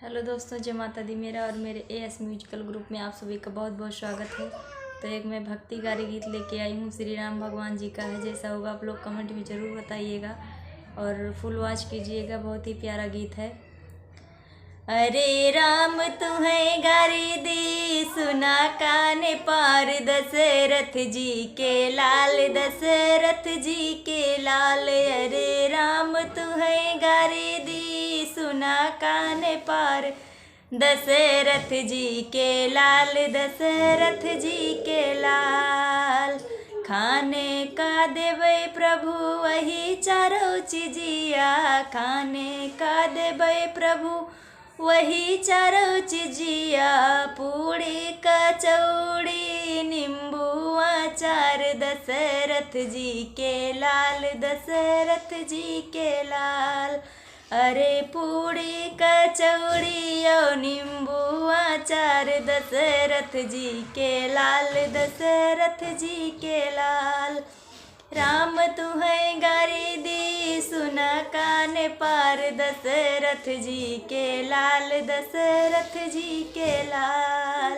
Hello दोस्तों, जय माता दी। मेरा और मेरे एएस म्यूजिकल ग्रुप में आप सभी का बहुत बहुत स्वागत है। तो एक मैं भक्ति गारी गीत लेके आई हूँ, श्री राम भगवान जी का है। जैसा होगा आप लोग कमेंट में ज़रूर बताइएगा और फुल वॉच कीजिएगा। बहुत ही प्यारा गीत है। अरे राम तुम्हें गारी दी, सुना कान पार, दशरथ जी के लाल, दशरथ जी के लाल। अरे राम तुम्हें गारी दी, सुना कान पार, दशरथ जी के लाल, दशरथ जी के लाल। खाने का देवे प्रभु वही चारों चीजिया, खाने का देवे प्रभु वही चारों चीजिया, पूड़ी कचौड़ी नींबू अचार, दशरथ जी के लाल, दशरथ जी के लाल। अरे पूड़ी कचौड़ी और नींबू अचार, दशरथ जी के लाल, दशरथ जी के लाल। राम तुम्हें गारी दी, सुना कान पार, दशरथ जी के लाल, दशरथ जी के लाल।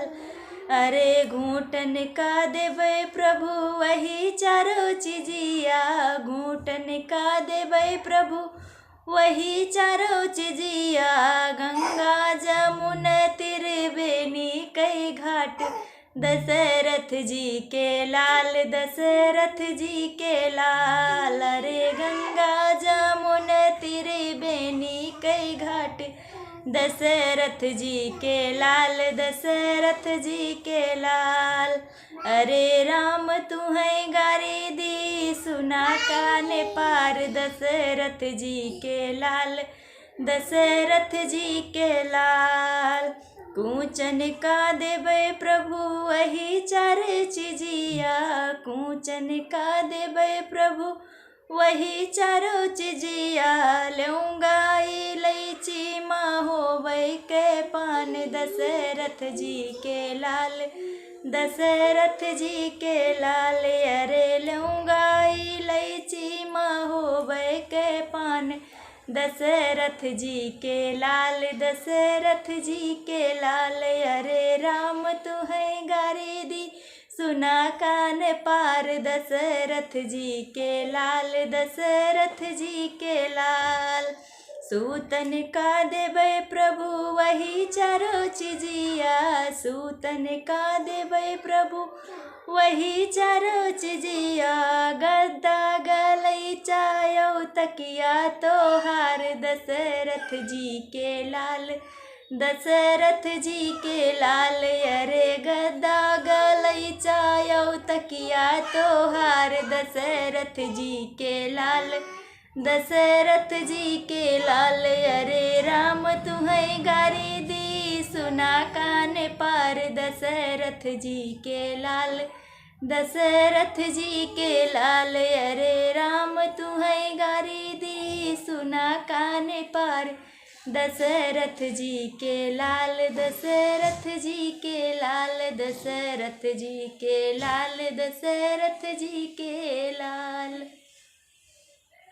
अरे घूटन का देवे प्रभु वही चारों चीजिया, घूटन का देवे प्रभु वही चारों चीजिया, गंगा जमुना त्रिवेणी कई घाट, दशरथ जी के लाल, दशरथ जी के लाल। अरे गंगा जमुना त्रिवेणी कई घाट, दशरथ जी के लाल, दशरथ जी के लाल। अरे राम तुम्हें गारी दी, सुना कान पार, दशरथ जी के लाल, दशरथ जी के लाल। कूचन का देवे प्रभु वही चार चीजिया, कूचन का देवे प्रभु वही चारों चीजिया, लूँगा इलायची माँ होवे के पान, दशरथ जी के लाल, दशरथ जी के लाल। अरे लूँगा इलायची माँ होवे के पान, दशरथ जी के लाल, दशरथ जी के लाल। अरे राम तुम्हें गारी दी, सुना कान पार, दशरथ जी के लाल, दशरथ जी के लाल। सूतन का देवे प्रभु वही चारों चीजिया, सूतन का देवे प्रभु वही चारों चीजिया, गद्दा गलैचा यौ तकिया तोहार, दशरथ जी के लाल, दशरथ जी के लाल। अरे गद्दा गलैचा यौ तकिया तोहार, दशरथ जी के लाल, दशरथ जी के लाल। अरे राम तुम्हें गारी दी, सुना कान पार, दशरथ जी के लाल, दशरथ जी के लाल। अरे राम तुम्हें गारी दी, सुना कान पार, दशरथ जी के लाल, दशरथ जी के लाल, दशरथ जी के लाल, दशरथ जी के लाल।